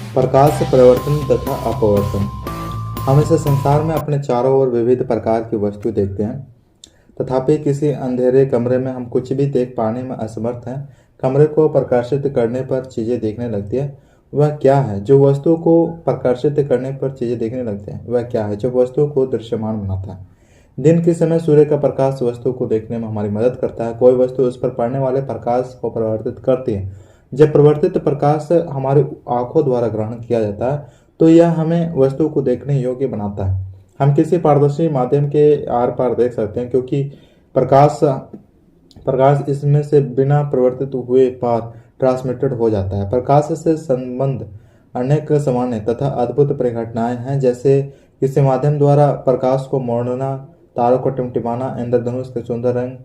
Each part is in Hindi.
प्रकाश परिवर्तन तथा अपवर्तन। हम इस संसार में अपने चारों ओर विविध प्रकार की वस्तु देखते हैं, तथापि किसी अंधेरे कमरे में हम कुछ भी देख पाने में असमर्थ हैं। कमरे को प्रकाशित करने पर चीजें दिखने लगती है। वह क्या है जो वस्तु को प्रकाशित करने पर चीजें दिखने लगती हैं? वह क्या है जो वस्तु को दृश्यमान बनाता है? दिन के समय सूर्य का प्रकाश वस्तु को देखने में हमारी मदद करता है। कोई वस्तु उस पर पड़ने वाले प्रकाश को परिवर्तित करती है। जब परिवर्तित प्रकाश हमारी आंखों द्वारा ग्रहण किया जाता है तो यह हमें वस्तु को देखने योग्य बनाता है। हम किसी पारदर्शी माध्यम के आर पार देख सकते हैं, क्योंकि प्रकाश प्रकाश इसमें से बिना परिवर्तित हुए पार ट्रांसमिटेड हो जाता है। प्रकाश से संबंध अनेक सामान्य तथा अद्भुत परिघटनाएं हैं, जैसे किसी माध्यम द्वारा प्रकाश को मोड़ना, तारों को टिमटिमाना, इंद्रधनुष के सुंदर रंग,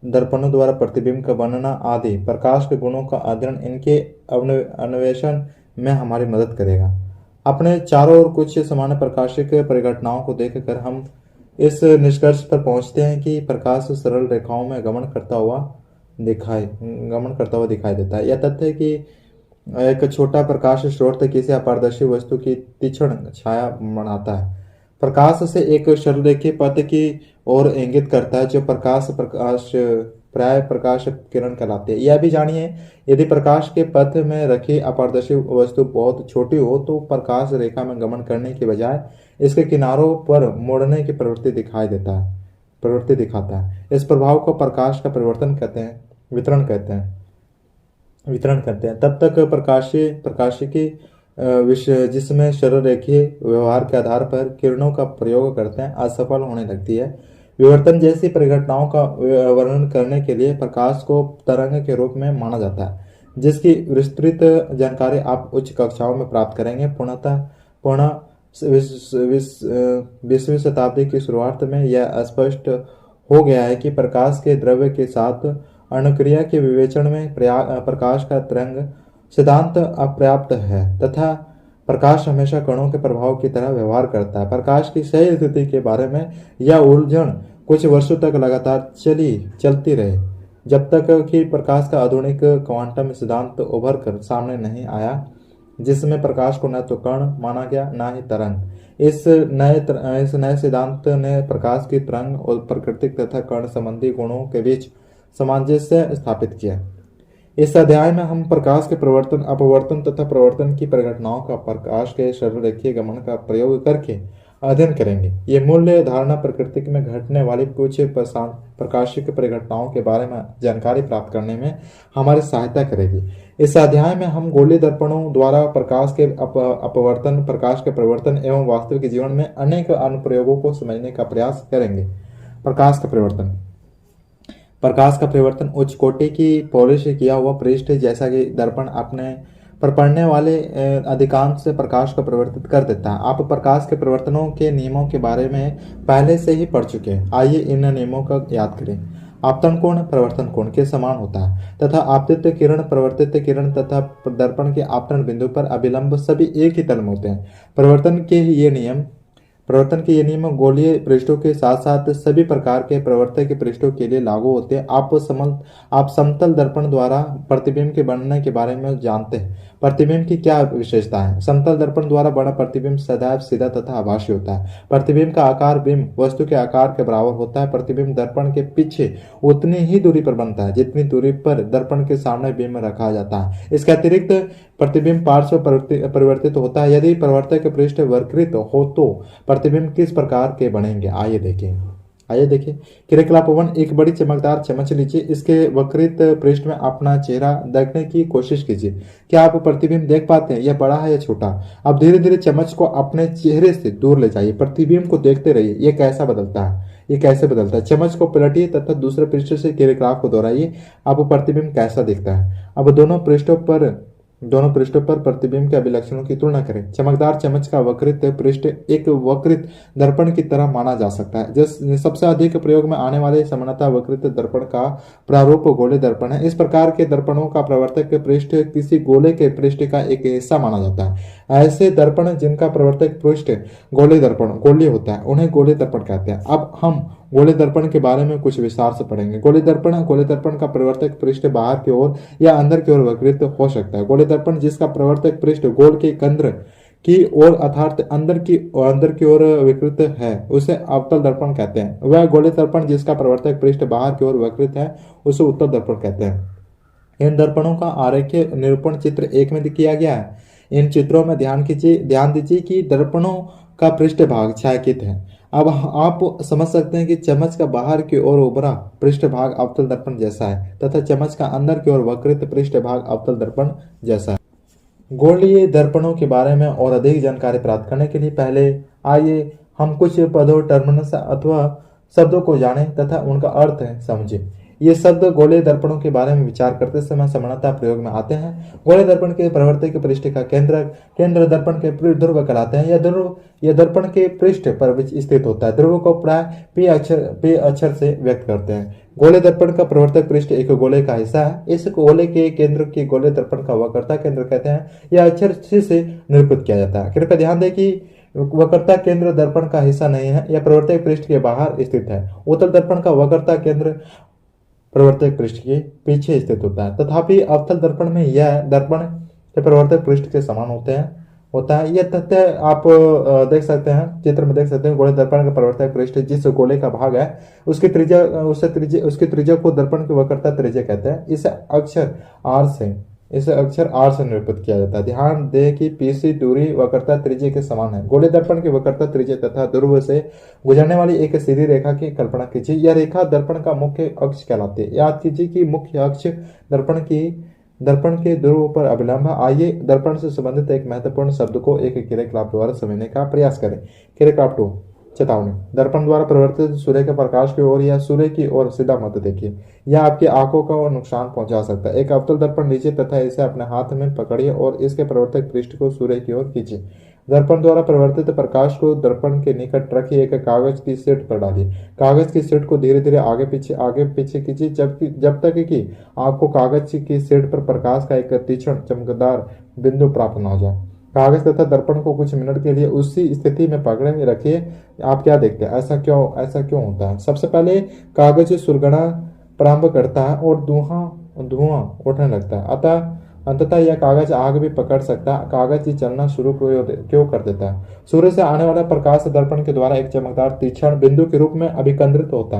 दर्पणों द्वारा प्रतिबिंब का बनना आदि। प्रकाश के गुणों का अध्ययन इनके अन्वेषण में हमारी मदद करेगा। अपने चारों ओर कुछ सामान्य प्रकाशिक परिघटनाओं को देखकर हम इस निष्कर्ष पर पहुंचते हैं कि प्रकाश सरल रेखाओं में गमन करता हुआ दिखाई देता है। यह तथ्य कि एक छोटा प्रकाश स्रोत किसी अपारदर्शी वस्तु की तीक्ष्ण छाया बनाता है, प्रकाश से एक सरलरेखीय पथ की ओर इंगित करता है, जो प्राय प्रकाश किरण कहलाती है। यह भी जानिए, यदि प्रकाश के पथ में रखी अपारदर्शी वस्तु बहुत छोटी हो तो प्रकाश रेखा में गमन करने के बजाय इसके किनारों पर मुड़ने की प्रवृत्ति दिखाता है। इस प्रभाव को प्रकाश का वितरण कहते हैं। तब तक प्रकाशिकी जिसमें सरलरेखीय व्यवहार के आधार पर किरणों का प्रयोग करते हैं असफल होने लगती है। विवर्तन जैसी परिघटनाओं का वर्णन करने के लिए प्रकाश को तरंग के रूप में माना जाता है, जिसकी विस्तृत जानकारी आप उच्च कक्षाओं में प्राप्त करेंगे। पूर्ण 20वीं शताब्दी की शुरुआत में यह स्पष्ट हो गया है कि प्रकाश के द्रव्य के साथ अणुक्रिया के विवेचन में प्रकाश का तरंग सिद्धांत अपर्याप्त है तथा प्रकाश हमेशा कणों के प्रभाव की तरह व्यवहार करता है। प्रकाश की सही स्थिति के बारे में यह उलझन कुछ वर्षों तक लगातार चलती रही, जब तक कि प्रकाश का आधुनिक क्वांटम सिद्धांत उभर कर सामने नहीं आया, जिसमें प्रकाश को न तो कण माना गया न ही तरंग। इस नए सिद्धांत ने प्रकाश की तरंग और प्राकृतिक तथा कण संबंधी गुणों के बीच सामंजस्य स्थापित किया। इस अध्याय में हम प्रकाश के परिवर्तन, अपवर्तन तथा प्रवर्तन की परिघटनाओं का प्रकाश के सरलरेखीय गमन का प्रयोग करके अध्ययन करेंगे। ये मूल्य धारणा प्रकृति में घटने वाली कुछ प्रकाशिक परिघटनाओं के बारे में जानकारी प्राप्त करने में हमारी सहायता करेगी। इस अध्याय में हम गोलीय दर्पणों द्वारा प्रकाश के अपवर्तन, प्रकाश के परिवर्तन एवं वास्तविक जीवन में अनेक अनुप्रयोगों को समझने का प्रयास करेंगे। प्रकाश का परिवर्तन उच्च कोटि की पॉलिश किया हुआ पृष्ठ जैसा कि दर्पण अपने पर पड़ने वाले अधिकांश प्रकाश को परिवर्तित कर देता है। आप प्रकाश के परिवर्तनों के नियमों के बारे में पहले से ही पढ़ चुके हैं। आइए इन नियमों का याद करें। आपतन कोण परिवर्तन कोण के समान होता है तथा आपतित किरण, परिवर्तित किरण तथा दर्पण के आपतन बिंदु पर अभिलंब सभी एक ही तल में होते हैं। परिवर्तन के ये नियम गोलीय पृष्ठों के साथ साथ सभी प्रकार के परिवर्तक पृष्ठों के लिए लागू होते हैं। आप समतल दर्पण द्वारा प्रतिबिंब के बनने के बारे में जानते हैं। प्रतिबिंब की क्या विशेषता है? समतल दर्पण द्वारा बना प्रतिबिंब सदैव सीधा तथा आभासी होता है। प्रतिबिंब का आकार बिंब वस्तु के आकार के बराबर होता है। प्रतिबिंब दर्पण के पीछे उतनी ही दूरी पर बनता है जितनी दूरी पर दर्पण के सामने बिंब रखा जाता है। इसके अतिरिक्त प्रतिबिंब पार्श्व परिवर्तित होता है। यदि परिवर्तक पृष्ठ वक्रित हो तो प्रतिबिंब किस प्रकार के बनेंगे? आइए देखें। क्रियाकलाप 1, एक बड़ी चमकदार चम्मच लीजिए। इसके वक्रित पृष्ठ में अपना चेहरा देखने की कोशिश कीजिए। क्या आप प्रतिबिंब देख पाते हैं? यह बड़ा है या छोटा? अब धीरे धीरे चम्मच को अपने चेहरे से दूर ले जाइए। प्रतिबिंब को देखते रहिए। ये कैसे बदलता है? चम्मच को पलटिए तथा दूसरे पृष्ठ से क्रियाकलाप को दोहराइए। अब प्रतिबिंब कैसा दिखता है? अब दोनों पृष्ठों पर प्रतिबिंब के अभिलक्षणों की तुलना करें। चमकदार चम्मच का वक्रित पृष्ठ एक वक्रित दर्पण की तरह माना जा सकता है। सबसे अधिक प्रयोग में आने वाले सामान्यतः वक्रित दर्पण का प्रारूप गोले दर्पण है। इस प्रकार के दर्पणों का प्रवर्तक पृष्ठ किसी गोले के पृष्ठ का एक हिस्सा माना जाता है। ऐसे दर्पण जिनका प्रवर्तक पृष्ठ गोलीय होता है उन्हें गोलीय दर्पण कहते हैं। अब हम गोले दर्पण के बारे में कुछ विस्तार से पढ़ेंगे। गोले दर्पण का प्रवर्तक पृष्ठ बाहर की ओर या अंदर की ओर वक्रित हो सकता है। गोले दर्पण जिसका प्रवर्तक पृष्ठ गोल के केंद्र की ओर अर्थात अंदर की ओर विकृत है उसे अवतल दर्पण कहते हैं। वह गोले दर्पण जिसका प्रवर्तक पृष्ठ बाहर की ओर वक्रित है उसे उत्तल दर्पण कहते हैं। इन दर्पणों का आरेखीय निरूपण चित्र 1 में किया गया है। इन चित्रों में ध्यान दीजिए कि दर्पणों का पृष्ठभाग छायांकित है। अब आप समझ सकते हैं कि चम्मच का बाहर की ओर उभरा पृष्ठभाग अवतल दर्पण जैसा है तथा चम्मच का अंदर की ओर वक्रित पृष्ठभाग अवतल दर्पण जैसा है। गोलीय दर्पणों के बारे में और अधिक जानकारी प्राप्त करने के लिए पहले आइए हम कुछ पदों टर्मिनस अथवा शब्दों को जानें तथा उनका अर्थ समझें। ये शब्द गोलीय दर्पणों के बारे में विचार करते समय समानता प्रयोग में आते हैं। गोलीय दर्पण के प्रवर्तक पृष्ठ का केंद्र दर्पण के ध्रुव कहलाते हैं। यह दर्पण के पृष्ठ पर स्थित होता है। ध्रुव को प्राय पी अक्षर से व्यक्त करते हैं। गोलीय दर्पण का प्रवर्तक पृष्ठ एक गोले का हिस्सा है। इस गोले के केंद्र की गोलीय दर्पण का वक्रता केंद्र कहते हैं। यह अक्षर C से निरूपित किया जाता है। कृपया ध्यान दें कि वक्रता केंद्र दर्पण का हिस्सा नहीं है, यह प्रवर्तक पृष्ठ के बाहर स्थित है। उत्तल दर्पण का वक्रता केंद्र प्रवर्तक पृष्ठ के पीछे स्थित होता है। तथापि अवतल दर्पण में यह दर्पण के प्रवर्तक पृष्ठ के समान होता है। यह तथ्य आप देख सकते हैं, चित्र में देख सकते हैं। गोलीय दर्पण का प्रवर्तक पृष्ठ जिस गोले का भाग है उसकी त्रिज्या को दर्पण की वक्रता त्रिज्या कहते हैं। इसे अक्षर R से निरूपित किया जाता है। ध्यान दें कि PC दूरी वक्रता त्रिज्या के समान है। गोलीय दर्पण की वक्रता त्रिज्या तथा ध्रुव से गुजरने वाली एक सीधी रेखा की कल्पना कीजिए। यह रेखा दर्पण का मुख्य अक्ष कहलाती है। याद कीजिए कि मुख्य अक्ष दर्पण के ध्रुव पर अभिलंब है। आइए दर्पण से संबंधित एक महत्वपूर्ण शब्द को एक क्रियाकलाप द्वारा समझने का प्रयास करें। क्रियाकलाप 2 चेतावनी। दर्पण द्वारा प्रवर्तित सूर्य के प्रकाश की ओर या सूर्य की ओर सीधा मत देखिए, यह आपकी आंखों को नुकसान पहुंचा सकता है। एक अवतल दर्पण लीजिए तथा इसे अपने हाथ में पकड़िए और इसके प्रवर्तक पृष्ठ को सूर्य की ओर खींचिए। दर्पण द्वारा प्रवर्तित प्रकाश को दर्पण के निकट रखिए, एक कागज की शीट पर डालिए। कागज की शीट को धीरे धीरे आगे पीछे कीजिए जब तक कि आपको कागज की शीट पर प्रकाश का एक तीक्ष्ण चमकदार बिंदु प्राप्त न हो जाए। कागज तथा दर्पण को कुछ मिनट के लिए उसी स्थिति में पकड़े रखिए। आप क्या देखते हैं, ऐसा क्यों होता है? सबसे पहले कागज सुलगना प्रारंभ करता है और धुआं उठने लगता है। अंततः यह कागज आग भी पकड़ सकता है। कागज ही चलना शुरू क्यों कर देता है? सूर्य से आने वाला प्रकाश दर्पण के द्वारा एक चमकदार तीक्ष्ण बिंदु के रूप में अभिकेंद्रित होता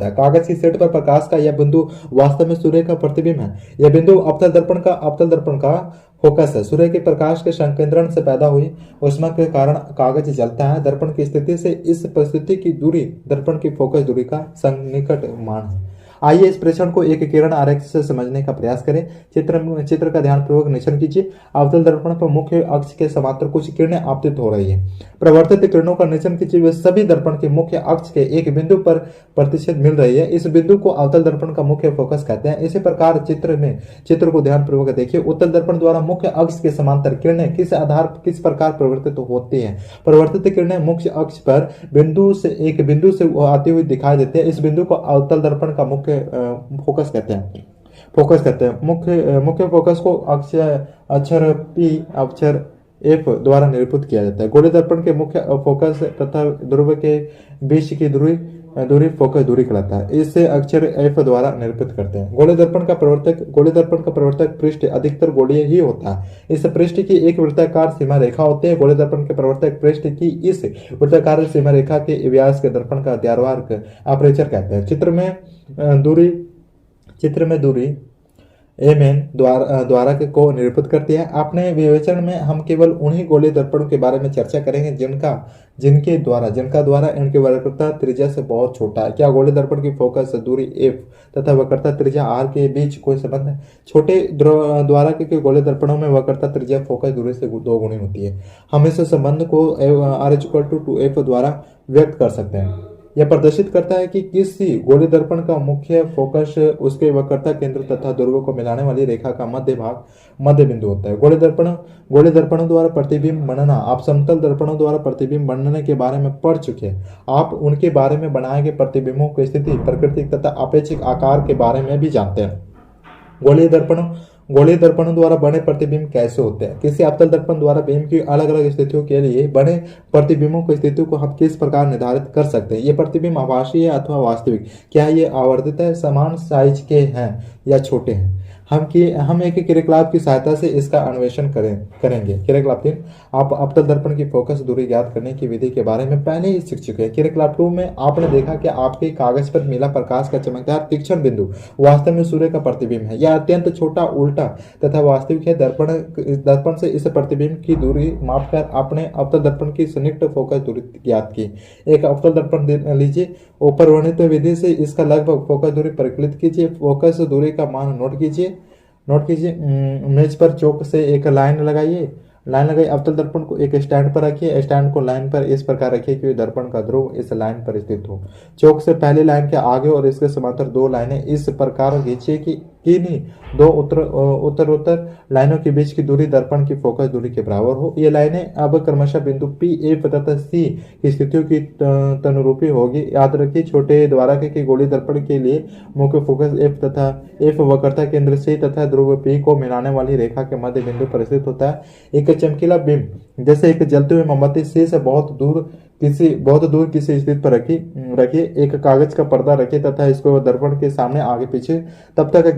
है। कागज की शीट पर प्रकाश का यह बिंदु वास्तव में सूर्य का प्रतिबिंब है। यह बिंदु अवतल दर्पण का फोकस है। सूर्य के प्रकाश के संकेंद्रण से पैदा हुई ऊष्मा के कारण कागज जलता है। दर्पण की स्थिति से इस परिस्थिति की दूरी दर्पण की फोकस दूरी का सन्निकट मान है। आइए इस प्रेक्षण को एक किरण आरेख से समझने का प्रयास करें। चित्र का ध्यानपूर्वक निरीक्षण कीजिए। अवतल दर्पण पर मुख्य अक्ष के समांतर कुछ किरणें आपतित हो रही है। प्रवर्तित किरणों का निरीक्षण कीजिए। वे सभी दर्पण के मुख्य अक्ष के एक बिंदु पर प्रतिशत मिल रही है। इस बिंदु को अवतल दर्पण का मुख्य फोकस कहते हैं। इसी प्रकार चित्र को ध्यानपूर्वक देखिए। उत्तल दर्पण द्वारा मुख्य अक्ष के समांतर किरणें किस प्रकार परिवर्तित होती हैं? परिवर्तित किरणें मुख्य अक्ष पर एक बिंदु से आती हुई दिखाई देती है। इस बिंदु को अवतल दर्पण का मुख्य फोकस कहते हैं। मुख्य फोकस को अक्षर P अक्षर F द्वारा निरूपित किया जाता है। गोलीय दर्पण के मुख्य फोकस तथा ध्रुव के बीच की दूरी फोकस दूरी कहलाता है। इसे अक्षर F द्वारा निरूपित करते हैं। गोलीय दर्पण का प्रवर्तक पृष्ठ अधिकतर गोलीय ही होता है। इस पृष्ठ की एक वृत्ताकार सीमा रेखा होती है। गोलीय दर्पण के प्रवर्तक पृष्ठ की इस वृत्ताकार सीमा रेखा के व्यास के दर्पण का द्वारवार्क अपर्चर कहते हैं। चित्र में दूरी एमएन द्वारक को निरूपित करती है। अपने विवेचन में हम केवल उन्हीं गोलीय दर्पणों के बारे में चर्चा करेंगे जिनका द्वारा इनकी वक्रता त्रिज्या से बहुत छोटा है। क्या गोलीय दर्पण की फोकस दूरी F तथा वक्रता त्रिज्या R के बीच कोई संबंध है? छोटे द्वारक के गोलीय दर्पणों में वक्रता त्रिज्या फोकस दूरी से 2 गुनी होती है। हम इस संबंध को R=2F द्वारा व्यक्त कर सकते हैं। यह प्रदर्शित करता है कि किसी गोलीय दर्पण का मुख्य फोकस उसके वक्रता केंद्र तथा ध्रुव को मिलाने वाली रेखा का मध्य बिंदु होता है। गोलीय दर्पणों द्वारा प्रतिबिंब बनना। आप समतल दर्पणों द्वारा प्रतिबिंब बनने के बारे में पढ़ चुके हैं। आप उनके बारे में बनाए गए प्रतिबिंबों की स्थिति, प्रकृति तथा अपेक्षित आकार के बारे में भी जानते हैं। गोलीय दर्पणों द्वारा बने प्रतिबिंब कैसे होते हैं? किसी अवतल दर्पण द्वारा बीम की अलग अलग स्थितियों के लिए बने प्रतिबिंबों की स्थितियों को हम किस प्रकार निर्धारित कर सकते हैं? ये प्रतिबिंब आभासी है अथवा वास्तविक? क्या ये आवर्धित है, समान साइज के हैं या छोटे हैं? हम एक क्रियाकलाप की सहायता से इसका अन्वेषण करेंगे। क्रियाकलाप 3, आप अवतल दर्पण की फोकस दूरी ज्ञात करने की विधि के बारे में पहले ही सीख चुके हैं। क्रियाकलाप 2 में आपने देखा कि आपके कागज पर मिला प्रकाश का चमकदार तीक्ष्ण बिंदु वास्तव में सूर्य का प्रतिबिंब है। यह अत्यंत छोटा, उल्टा तथा वास्तविक है। दर्पण से इस प्रतिबिंब की दूरी मापकर आपने अवतल दर्पण की संयुक्त फोकस दूरी ज्ञात की। एक अवतल दर्पण लीजिए, ऊपर वर्णित विधि से इसका लगभग फोकस दूरी परिकलित कीजिए। फोकस दूरी का मान नोट कीजिए। मेज पर चौक से एक लाइन लगाइए। अवतल दर्पण को एक स्टैंड पर रखिए। स्टैंड को लाइन पर इस प्रकार रखिए कि दर्पण का ध्रुव इस लाइन पर स्थित हो। चौक से पहली लाइन के आगे और इसके समांतर दो लाइनें इस प्रकार खींचिए कि किन्हीं दो उत्तरोत्तर लाइनों के बीच की दूरी दर्पण की फोकस दूरी के बराबर हो। ये लाइनें अब क्रमशः बिंदु P, F तथा C की स्थितियों की तनुरूपी होगी। याद रखिए, छोटे द्वारक के गोलीय दर्पण के लिए मुख्य फोकस F वक्रता केंद्र C तथा ध्रुव P को मिलाने वाली रेखा के मध्य बिंदु पर स्थित होता है। एक चमकीला बिंब जैसे एक जलते हुए मोमबत्ती C से बहुत दूर किसी स्थिति पर रखिए। एक कागज का पर्दा रखिए तथा इसको दर्पण के सामने आगे पीछे तब तक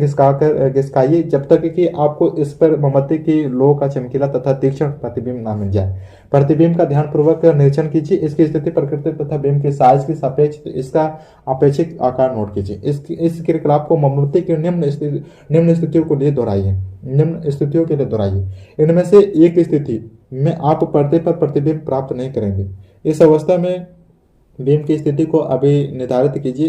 घिसकाइए जब तक कि आपको इस पर मोमबत्ती की लो का चमकीला तथा तीक्ष्ण प्रतिबिंब ना मिल जाए। प्रतिबिंब का ध्यानपूर्वक निरीक्षण कीजिए। इसकी स्थिति, प्रकृति तथा बिंब के साइज के सापेक्ष इसका अपेक्षित आकार नोट कीजिए। इस क्रियाकलाप को मोमबत्ती की निम्न स्थितियों के लिए दोहराइए। इनमें से एक स्थिति में आप पर्दे पर प्रतिबिंब प्राप्त नहीं करेंगे। इस अवस्था में बीम की स्थिति को अभी निर्धारित कीजिए,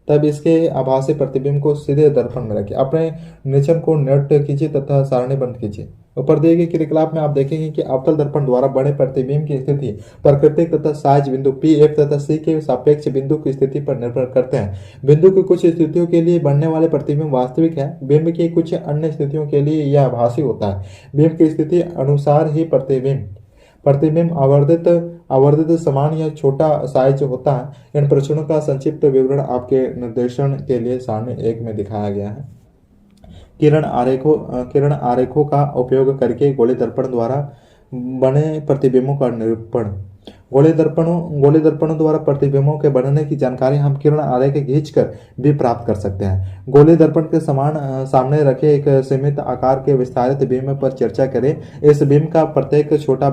तब इसके आभासी प्रतिबिंब को सीधे दर्पण में रखिए। अपने निरीक्षण को नोट कीजिए तथा सारणीबद्ध कीजिए। ऊपर दिए गए क्रियाकलाप में आप देखेंगे कि अवतल दर्पण द्वारा बने प्रतिबिंब की स्थिति प्राकृतिक तथा साइज बिंदु P, F तथा C के सापेक्ष बिंदु की स्थिति पर निर्भर करते हैं। बिंदु की कुछ स्थितियों के लिए बनने वाले प्रतिबिंब वास्तविक है। बिंब की कुछ अन्य स्थितियों के लिए यह आभासी होता है। बिंब की स्थिति अनुसार ही प्रतिबिंब आवर्धित, समान या छोटा साइज होता है। इन परीक्षणों का संक्षिप्त विवरण आपके निर्देशन के लिए सारणी 1 में दिखाया गया है। किरण आरेखों का उपयोग करके गोलीय दर्पण द्वारा बने प्रतिबिंबों का निरूपण। गोलीय दर्पणों द्वारा प्रतिबिंबों के बनने की जानकारी हम किरण आरेख खींचकर भी प्राप्त कर सकते हैं। गोलीय दर्पण के सामने रखे एक सीमित आकार के विस्तारित बीम पर चर्चा करें। इस बीम का प्रत्येक छोटा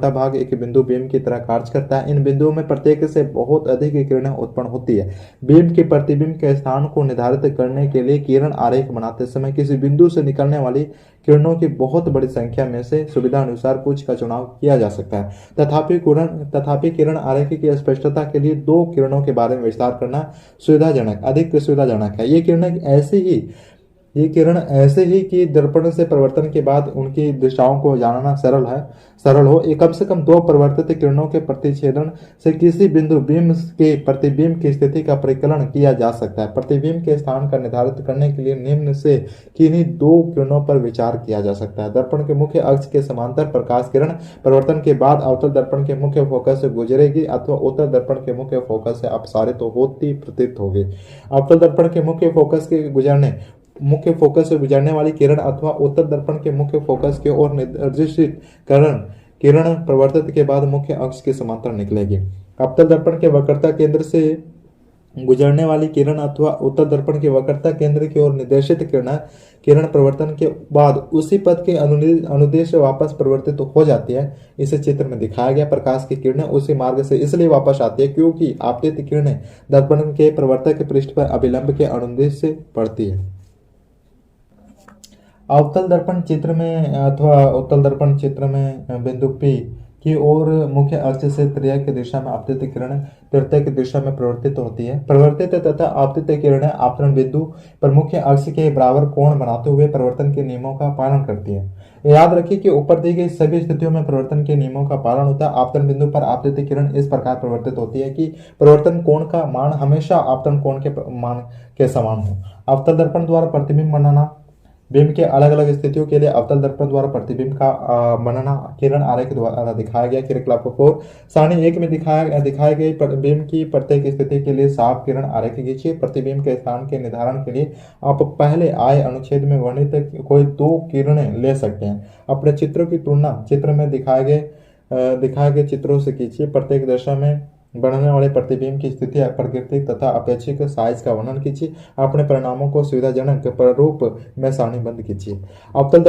भाग एक बिंदु बीम की तरह कार्य करता है। इन बिंदुओं में प्रत्येक से बहुत अधिक किरणें उत्पन्न होती है। बीम के प्रतिबिंब के स्थान को निर्धारित करने के लिए किरण आरेख बनाते समय किसी बिंदु से निकलने वाली किरणों की बहुत बड़ी संख्या में से सुविधा अनुसार कुछ का चुनाव किया जा सकता है। तथापि किरण आरेख की स्पष्टता के लिए दो किरणों के बारे में विस्तार करना अधिक सुविधाजनक है। ये किरण ऐसे ही कि दर्पण से परिवर्तन के बाद उनकी दिशाओं को जानना सरल हो। कम से कम दो परिवर्तित किरणों के प्रतिच्छेदन से किसी बिंदु बीम के प्रतिबिंब की स्थिति का परिकलन किया जा सकता है। प्रतिबिंब के स्थान का निर्धारित करने के लिए निम्न से किन्हीं दो किरणों पर विचार किया जा सकता है। दर्पण के मुख्य अक्ष के समांतर प्रकाश किरण परिवर्तन के बाद अवतल दर्पण के मुख्य फोकस से गुजरेगी अथवा उत्तर दर्पण के मुख्य फोकस से अपसारित होती प्रतीत होगी। अवतल दर्पण के मुख्य फोकस से गुजरने वाली किरण अथवा उत्तर दर्पण के मुख्य फोकस की ओर निर्देशित किरण परिवर्तित के बाद मुख्य अक्ष के समांतर निकलेगी। अवतल दर्पण के वक्रता केंद्र से गुजरने वाली किरण अथवा उत्तर दर्पण के वक्रता केंद्र की ओर निर्देशित किरण परिवर्तन के बाद उसी पथ के अनुदेश वापस परिवर्तित हो जाती है। इस चित्र में दिखाया गया प्रकाश की किरणें उसी मार्ग से इसलिए वापस आती है क्योंकि आपतित किरणें दर्पण के परिवर्तक पृष्ठ पर अभिलंब के अनुदेश से पड़ती है। अवतल दर्पण चित्र में अथवा उत्तल दर्पण चित्र में बिंदु P की ओर मुख्य अक्ष से तृतीयक की दिशा में आपतित किरणें तृतीयक की दिशा में परिवर्तित होती है। परिवर्तित तथा आपतित किरणें आपतन बिंदु पर मुख्य अक्ष के बराबर कोण बनाते हुए परिवर्तन के नियमों का पालन करती है। याद रखिए कि ऊपर दी गई सभी स्थितियों में परिवर्तन के नियमों का पालन होता है। आपतन बिंदु पर आपतित किरण इस प्रकार परिवर्तित होती है कि परिवर्तन कोण का मान हमेशा आपतन कोण के मान के समान हो। अवतल दर्पण द्वारा प्रतिबिंब बनाना बीम के अलग अलग स्थितियों के लिए अवतल दर्पण द्वारा प्रतिबिंब का बनना किरण आरेख द्वारा दिखाया गया। क्रियाकलाप को सारणी 1 में दिखाए गए बीम की प्रत्येक स्थिति के लिए साफ किरण आरेख खींचिए। प्रतिबिंब के स्थान के निर्धारण के लिए आप पहले आय अनुच्छेद में वर्णित कोई 2 किरणें ले सकते हैं। अपने चित्रों की तुलना चित्र में दिखाए गए चित्रों से कीजिए। प्रत्येक दशा में बढ़ने वाले प्रतिबिंब की स्थिति, प्रकृति तथा अपेक्षित साइज का वर्णन कीजिए। अपने परिणामों को सुविधाजनक प्रारूप में सारणीबद्ध कीजिए। अवतल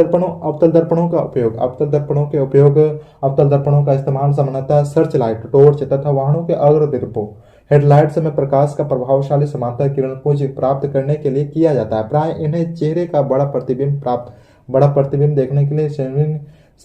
दर्पणों का इस्तेमाल सामान्यतः सर्च लाइट, टॉर्च तथा वाहनों के अग्रदीपों हेडलाइट्स में प्रकाश का प्रभावशाली समांतर किरणपुंज प्राप्त करने के लिए किया जाता है। प्राय इन्हें चेहरे का बड़ा प्रतिबिंब देखने के लिए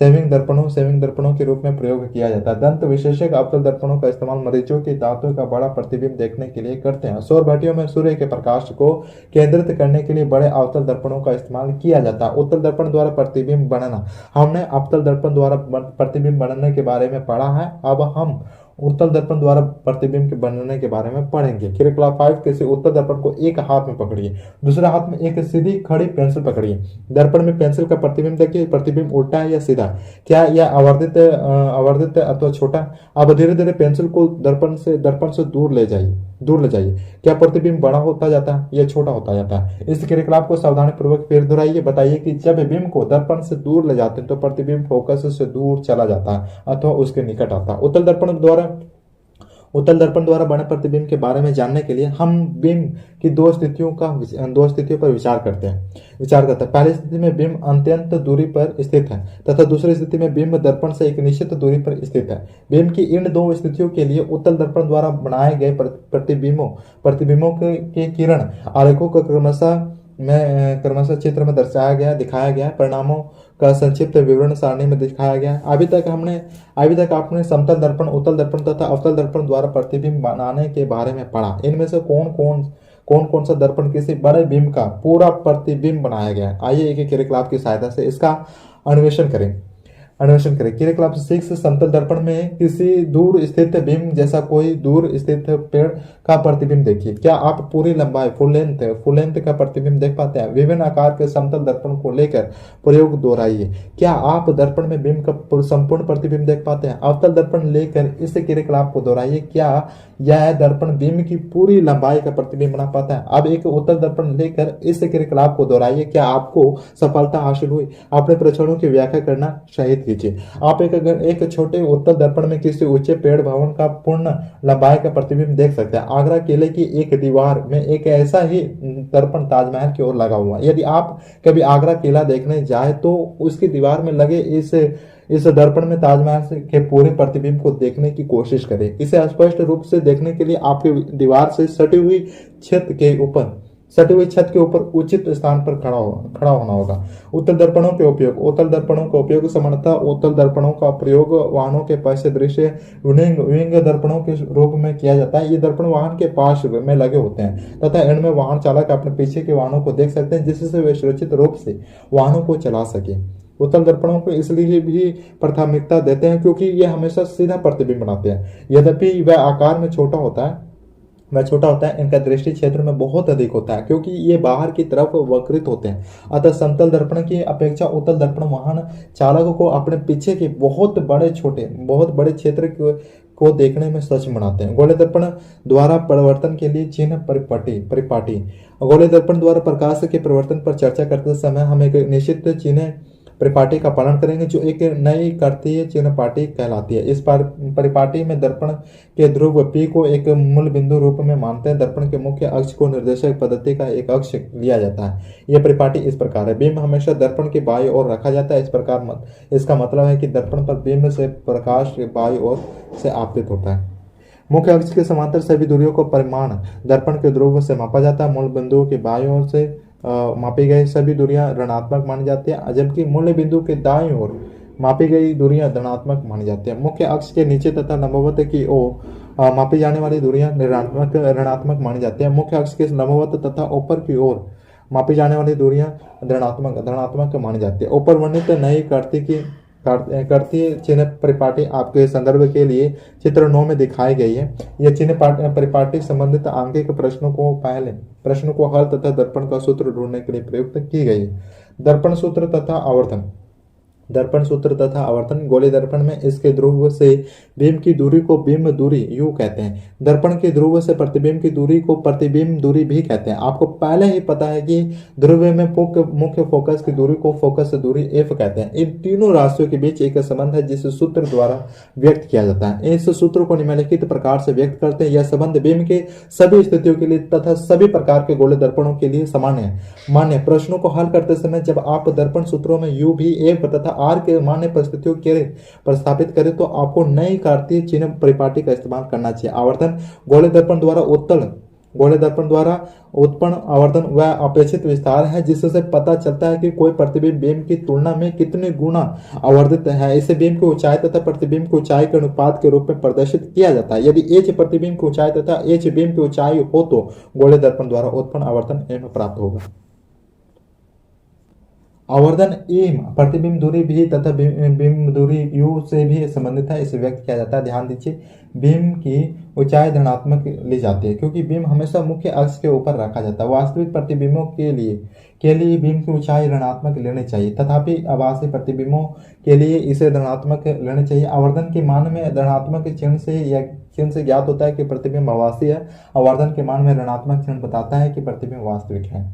सेविंग दर्पणों के रूप में प्रयोग किया जाता है। दंत विशेषज्ञ अवतल दर्पणों का इस्तेमाल मरीजों के दांतों का बड़ा प्रतिबिंब देखने के लिए करते हैं। सौर भट्टियों में सूर्य के प्रकाश को केंद्रित करने के लिए बड़े अवतल दर्पणों का इस्तेमाल किया जाता है। उत्तल दर्पण द्वारा प्रतिबिंब बनना, हमने अवतल दर्पण द्वारा प्रतिबिंब बनने के बारे में पढ़ा है। अब हम उत्तल दर्पण द्वारा प्रतिबिंब के बनने के बारे में पढ़ेंगे। क्रियाकलाप 5, किसी उत्तल दर्पण को एक हाथ में पकड़िए, दूसरे हाथ में एक सीधी खड़ी पेंसिल पकड़िए। दर्पण में पेंसिल का प्रतिबिंब देखिए। प्रतिबिंब उल्टा है या सीधा, क्या यह आवर्धित अथवा छोटा। अब धीरे धीरे पेंसिल को दर्पण से दूर ले जाइए। क्या प्रतिबिंब बड़ा होता जाता है या छोटा होता जाता है। इस क्रियाकलाप को सावधानी पूर्वक फिर दोहराइए। बताइए कि जब बिंब को दर्पण से दूर ले जाते हैं तो प्रतिबिंब फोकस से दूर चला जाता है अथवा उसके निकट आता है। उत्तल दर्पण द्वारा बने प्रतिबिंब के बारे में जानने के लिए हम बिंब की दो स्थितियों पर विचार करते हैं। पहली स्थिति में बिंब अत्यंत दूरी पर स्थित है तथा दूसरी स्थिति में बिंब दर्पण से एक निश्चित दूरी पर स्थित है। बिंब की इन दो स्थितियों के लिए उत्तल दर्पण द्वारा बनाए गए प्रतिबिंबों के किरण आरेखों को क्रमशः चित्र में दिखाया गया है। परिणामों का संक्षिप्त विवरण सारणी में दिखाया गया है। अभी तक आपने समतल दर्पण, उत्तल दर्पण तथा अवतल दर्पण द्वारा प्रतिबिंब बनाने के बारे में पढ़ा। इनमें से कौन सा दर्पण किसी बड़े बिंब का पूरा प्रतिबिंब बनाया गया है। आइए एक क्रियाकलाप की सहायता से इसका अन्वेषण करें। क्रियाकलाप 6, समतल दर्पण में किसी दूर स्थित बिंब जैसा कोई दूर स्थित पेड़ का प्रतिबिंब देखिए। क्या आप पूरी लंबाई फुल लेंथ का प्रतिबिंब देख पाते हैं। विभिन्न आकार के समतल दर्पण को लेकर प्रयोग दोहराइए। क्या आप दर्पण में बिंब का संपूर्ण प्रतिबिंब देख पाते हैं। अवतल दर्पण लेकर इस क्रियाकलाप को दोहराइए। क्या यह दर्पण बिंब की पूरी लंबाई का प्रतिबिंब बना पाता है। अब एक उत्तल दर्पण लेकर इस क्रियाकलाप को दोहराइए। क्या आपको सफलता हासिल हुई। अपने परीक्षणों की व्याख्या करना सहित कीजिए। आप एक छोटे उत्तल दर्पण में किसी ऊंचे पेड़ भवन का पूर्ण लंबाई का प्रतिबिंब देख सकते हैं। आगरा किले की एक दीवार में एक ऐसा ही दर्पण ताजमहल की ओर लगा हुआ। यदि आप कभी आगरा किला देखने जाए तो उसकी दीवार में लगे इस दर्पण में ताजमहल के पूरे प्रतिबिंब को देखने की कोशिश करें। इसे स्पष्ट रूप से देखने के लिए आपकी दीवार से सटी हुई छत के ऊपर उचित स्थान पर खड़ा होना होगा। उत्तल दर्पणों का उपयोग सामान्यतः उत्तल दर्पणों का प्रयोग वाहनों के पश्च दृश्य विंग दर्पणों के रूप में किया जाता है। ये दर्पण वाहन के पास में लगे होते हैं तथा इनमें वाहन चालक अपने पीछे के वाहनों को देख सकते हैं जिससे वे सुरक्षित रूप से वाहनों को चला सके। उत्तल दर्पणों को इसलिए भी प्राथमिकता देते हैं क्योंकि ये हमेशा सीधा प्रतिबिंब बनाते हैं। यद्यपि वह आकार में छोटा होता है, इनका दृष्टि क्षेत्र में बहुत अधिक होता है क्योंकि ये बाहर की तरफ वक्रित होते हैं। अतः समतल दर्पण की अपेक्षा उत्तल दर्पण वाहन चालक को अपने पीछे के बहुत बड़े क्षेत्र को देखने में सक्षम बनाते हैं। गोले दर्पण द्वारा परिवर्तन के लिए चिन्ह परिपाटी। गोले दर्पण द्वारा प्रकाश के परिवर्तन पर चर्चा करते समय हम एक निश्चित चिन्ह परिपाटी का पालन करेंगे जो एक नई कार्तीय चिन्ह पाटी कहलाती है। इस परिपाटी में दर्पण के ध्रुव P को एक मूल बिंदु रूप में मानते हैं। दर्पण के मुख्य अक्ष को निर्देशक पद्धति का एक अक्ष लिया जाता है। यह परिपाटी इस प्रकार है। बिंब हमेशा दर्पण की बाईं ओर रखा जाता है। इसका मतलब है कि दर्पण पर बिंब से प्रकाश बाईं ओर से आपतित होता है। मुख्य अक्ष के समांतर सभी दूरियों को परिमाण दर्पण के ध्रुव से मापा जाता है। मूल बिंदुओं की बाईं ओर से मापी गई सभी दूरियां ऋणात्मक मानी जाती है जबकि मूल्य बिंदु के दाईं ओर मापी गई दूरियां धनात्मक मानी जाती है। मुख्य अक्ष के नीचे तथा लंबवत की ओर मापी जाने वाली दूरियां ऋणात्मक मानी जाती है। मुख्य अक्ष के लंबवत तथा ऊपर की ओर मापी जाने वाली दूरियां धनात्मक मानी जाती है। ऊपर वर्णित नई करती चिन्ह परिपाटी आपके संदर्भ के लिए चित्र 9 में दिखाई गई है। यह चिन्ह परिपाटी संबंधित आंकिक प्रश्नों को प्रश्नों को हल तथा दर्पण का सूत्र ढूंढने के लिए प्रयुक्त की गई है। दर्पण सूत्र तथा आवर्तन। दर्पण सूत्र तथा आवर्तन। गोले दर्पण में इसके ध्रुव से बिंब की दूरी को बिंब दूरी यू कहते हैं। दर्पण के ध्रुव से प्रतिबिंब की दूरी को प्रतिबिंब दूरी भी कहते हैं। आपको पहले ही पता है कि ध्रुव में मुख्य फोकस की दूरी को फोकस दूरी एफ कहते हैं। इन तीनों राशियों के बीच एक संबंध है जिसे सूत्र द्वारा व्यक्त किया जाता है। इस सूत्र को निम्नलिखित प्रकार से व्यक्त करते हैं। यह संबंध बिंब के सभी स्थितियों के लिए तथा सभी प्रकार के गोले दर्पणों के लिए समान है। मान्य प्रश्नों को हल करते समय जब आप दर्पण सूत्रों में यू भी एफ तथा आर के मान्य परिस्थितियों के प्रस्थापित करें तो आपको नई कार्तीय चिन्ह परिपाटी का इस्तेमाल करना चाहिए। आवर्तन। गोले दर्पण द्वारा उत्पन्न आवर्तन वह अपेक्षित विस्तार है जिससे पता चलता है कि कोई प्रतिबिंब बिंब की तुलना में कितने गुना आवर्धित है। इसे बिंब की ऊंचाई तथा प्रतिबिंब की ऊंचाई के अनुपात के रूप में प्रदर्शित किया जाता है। यदि एच प्रतिबिंब की ऊंचाई तथा एच बिंब की ऊंचाई हो तो गोले दर्पण द्वारा उत्पन्न आवर्तन एम प्राप्त होगा। आवर्धन एम प्रतिबिंब दूरी भी तथा बिंब दूरी यू से भी संबंधित है। इसे व्यक्त किया जाता है। ध्यान दीजिए, बिंब की ऊंचाई धनात्मक ली जाती है क्योंकि बिंब हमेशा मुख्य अक्ष के ऊपर रखा जाता है। वास्तविक प्रतिबिंबों के लिए बिंब की ऊंचाई ऋणात्मक लेनी चाहिए, तथापि आभासी प्रतिबिंबों के लिए इसे धनात्मक लेनी चाहिए। आवर्धन के मान में ऋणात्मक चिन्ह से ज्ञात होता है कि प्रतिबिंब आभासी है। आवर्धन के मान में ऋणात्मक चिन्ह बताता है कि प्रतिबिंब वास्तविक है।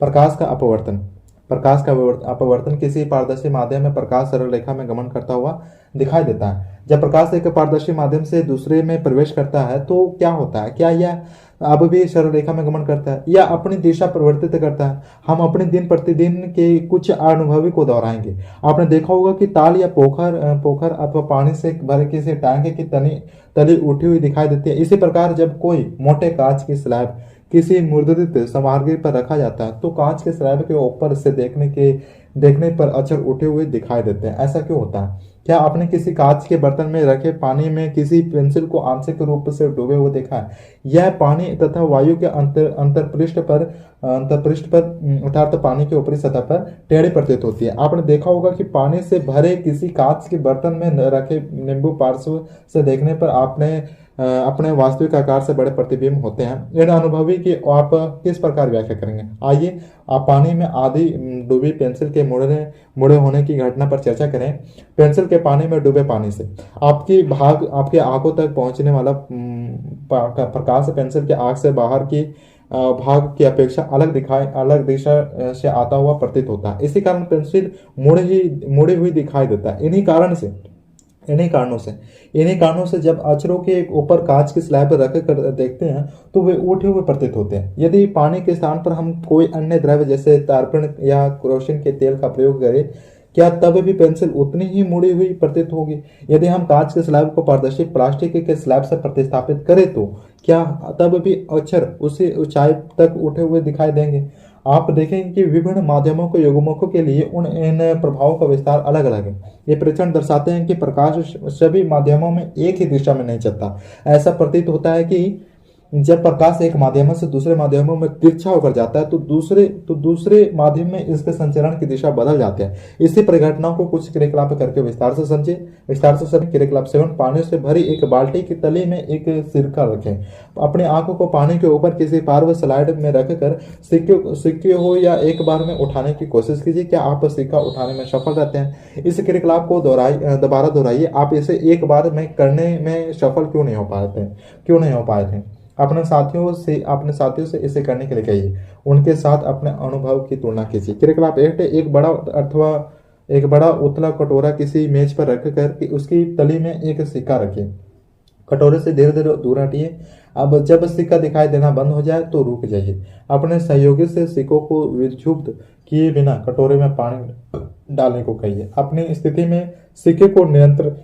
प्रकाश का अपवर्तन। प्रकाश का अपवर्तन। किसी पारदर्शी माध्यम में प्रकाश सरल रेखा में गमन करता हुआ दिखाई देता है। जब प्रकाश एक पारदर्शी माध्यम से दूसरे में प्रवेश करता है तो क्या होता है? क्या यह अब भी सरल रेखा में गमन करता है या अपनी दिशा परिवर्तित करता है? हम अपने दिन प्रतिदिन के कुछ अनुभवी को दोहराएंगे। आपने देखा होगा कि ताल या पोखर अथवा पानी से भरे किसी टैंक की तली उठी हुई दिखाई देती है। इसी प्रकार जब कोई मोटे कांच की स्लैब किसी मुद्रित सामग्री पर रखा जाता है तो कांच के स्लैब के ऊपर से देखने पर अक्षर उठे हुए दिखाई देते हैं। ऐसा क्यों होता है? क्या आपने किसी कांच के बर्तन में रखे पानी में किसी पेंसिल को आंशिक रूप से डूबे हुए देखा है? यह पानी तथा वायु के अंतरपृष्ठ पर अर्थात पानी की ऊपरी सतह पर टेढ़ी प्रतीत होती है। आपने देखा होगा कि पानी से भरे किसी कांच के बर्तन में रखे नींबू पार्श्व से देखने पर अपने वास्तविक आकार से बड़े प्रतिबिंब होते हैं। इन अनुभवी की आप किस प्रकार व्याख्या करेंगे? आइए आप पानी में आधी डूबी पेंसिल के मुड़े होने की घटना पर चर्चा करें। पेंसिल के पानी में डूबे पानी से आपकी आंखों तक पहुंचने वाला प्रकाश पेंसिल के आंख से बाहर की भाग की अपेक्षा अलग दिशा से आता हुआ प्रतीत होता है। इसी कारण पेंसिल मुड़ी हुई दिखाई देता है। इन्हीं कारणों से जब अक्षरों के ऊपर कांच की स्लैब रख कर देखते हैं तो वे उठे हुए प्रतीत होते हैं। यदि पानी के स्थान पर हम कोई अन्य द्रव्य जैसे तारपण या केरोसिन के तेल का प्रयोग करें, क्या तब भी पेंसिल उतनी ही मुड़ी हुई प्रतीत होगी? यदि हम कांच के स्लैब को पारदर्शी प्लास्टिक के स्लैब से प्रतिस्थापित करें तो क्या तब भी अक्षर उसी ऊंचाई तक उठे हुए दिखाई देंगे? आप देखेंगे कि विभिन्न माध्यमों के युग्मकों के लिए इन प्रभावों का विस्तार अलग अलग है। ये परीक्षण दर्शाते हैं कि प्रकाश सभी माध्यमों में एक ही दिशा में नहीं चलता। ऐसा प्रतीत होता है कि जब प्रकाश एक माध्यम से दूसरे माध्यमों में तिरछा होकर जाता है तो दूसरे माध्यम में इसके संचरण की दिशा बदल जाती है। इसी परिघटना को कुछ क्रियाकलाप करके विस्तार से समझे। क्रियाकलाप 7। पानी से भरी एक बाल्टी की तली में एक सिरका रखें। अपनी आंखों को पानी के ऊपर किसी पार्व स्लाइड में रखकर सिक्के हो या एक बार में उठाने की कोशिश कीजिए। क्या आप सिक्का उठाने में सफल रहते हैं? इस क्रियाकलाप को दोबारा दोहराइए। आप इसे एक बार में करने में सफल क्यों नहीं हो पाए थे? अपने साथियों से इसे करने के लिए कहिए। उनके साथ अपने अनुभव की तुलना कीजिए। क्रियाकलाप 8। एक बड़ा उतला कटोरा किसी मेज पर रखकर उसकी तली में एक सिक्का रखिए। कटोरे से धीरे धीरे दूर हटिए। अब जब सिक्का दिखाई देना बंद हो जाए तो रुक जाइए। अपने सहयोगी से सिक्कों को विक्षुब्ध किए बिना कटोरे में पानी डालने को कहिए। अपनी स्थिति में सिक्के को निरंतर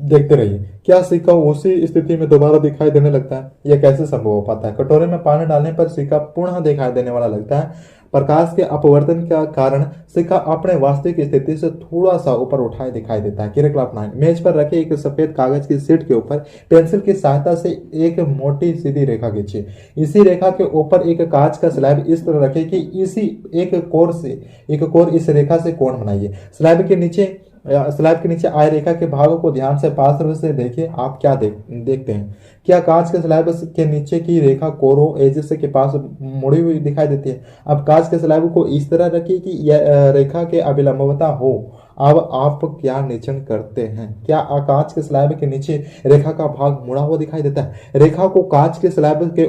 देखते रहिए। क्या सिक्का उसी स्थिति में दोबारा दिखाई देने लगता है? यह कैसे संभव हो पाता है? कटोरे में पानी डालने पर सिक्का पुनः दिखाई देने वाला लगता है। प्रकाश के अपवर्तन का कारण सिक्का अपने वास्तविक स्थिति से थोड़ा सा ऊपर उठाए दिखाई देता है। क्रियाकलाप 9। मेज पर रखे एक सफेद कागज की शीट के ऊपर पेंसिल की सहायता से एक मोटी सीधी रेखा खींचिए। इसी रेखा के ऊपर एक कांच का स्लैब इस तरह रखे कि इसी एक कोर इस रेखा से कोण बनाइए। स्लैब के नीचे स्लैब के नीचे आय रेखा के भागों को ध्यान से पास से देखिए। आप क्या देखते हैं? क्या कांच के स्लैब के नीचे की रेखा कोरों एजेस के पास मुड़ी हुई दिखाई देती है? अब कांच के स्लैब को इस तरह रखिए कि यह रेखा के अभिलंबवता हो। अब आप क्या निरीक्षण करते हैं? क्या कांच के स्लैब के नीचे रेखा का भाग मुड़ा हुआ दिखाई देता है? रेखा को कांच के स्लैब के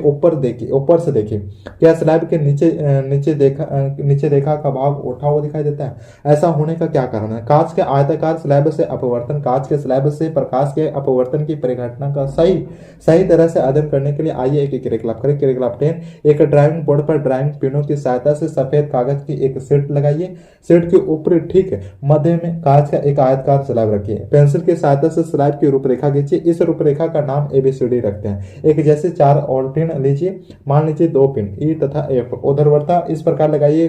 ऊपर से देखिए। क्या स्लैब के नीचे रेखा का भाग उठा हुआ दिखाई देता है? ऐसा होने का क्या कारण है? कांच के आयताकार स्लैब से अपवर्तन। कांच के स्लैब से प्रकाश के अपवर्तन की परिघटना का सही तरह से अध्ययन करने के लिए आइए एक क्रियाकलाप करें। क्रियाकलाप 10, एक ड्राइंग बोर्ड पर ड्राइंग पिनों की सहायता से सफेद कागज की एक शीट लगाइए। शीट के ऊपर ठीक मध्य में कांच का एक आयतकार स्लैब रखिए। पेंसिल की सहायता से स्लैब की रूपरेखा खींचिए। इस रूपरेखा का नाम ABCD रखते हैं। एक जैसे 4 और पिन लीजिए। मान लीजिए 2 पिन E तथा F ऊर्ध्वाधरता इस प्रकार लगाई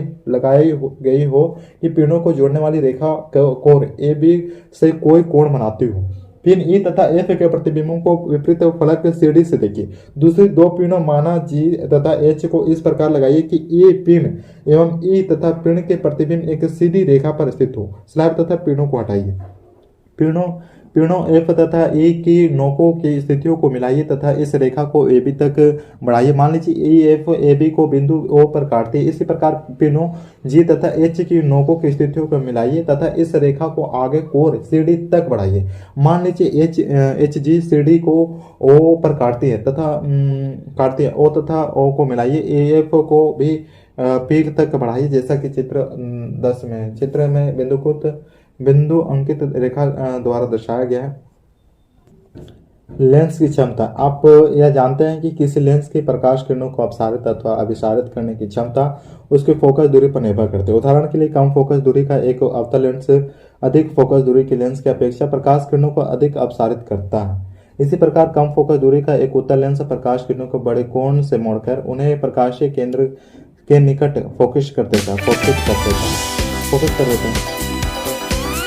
गई हो कि पिनों को जोड़ने वाली रेखा कोण AB से कोई कोण बनाती हो। पिन E तथा F के प्रतिबिंबों को विपरीत फलक CD से देखिए। दूसरी 2 पिनों माना G तथा H को इस प्रकार लगाइए कि A पिन एवं E तथा पिन के प्रतिबिंब एक सीधी रेखा पर स्थित हो। स्लैब तथा पिनों को हटाइए। पिनों F तथा E की नोकों की स्थितियों को मिलाइए तथा इस रेखा को AB तक बढ़ाइए। मान लीजिए EF AB को बिंदु O पर काटती है। इसी प्रकार पिनों G तथा H की नोकों की स्थितियों को मिलाइए तथा इस रेखा को आगे कोर CD तक बढ़ाइए। मान लीजिए HG CD को O पर काटती है O तथा O को मिलाइए। AF को भी पीक तक बढ़ाइए जैसा कि चित्र 10 में है। चित्र में बिंदु अंकित रेखा द्वारा दर्शाया गया है। लेंस की क्षमता। आप यह जानते हैं कि किसी लेंस की प्रकाश किरणों को अपसारित अथवा अभिसारित करने की क्षमता उसके फोकस दूरी पर निर्भर करती है। उदाहरण के लिए कम फोकस दूरी का एक अवतल लेंस अधिक फोकस दूरी के लेंस की अपेक्षा प्रकाश किरणों को अधिक अपसारित करता है। इसी प्रकार कम फोकस दूरी का एक उत्तल लेंस प्रकाश किरणों को बड़े कोण से मोड़कर उन्हें प्रकाशीय केंद्र के निकट फोकस कर देता है।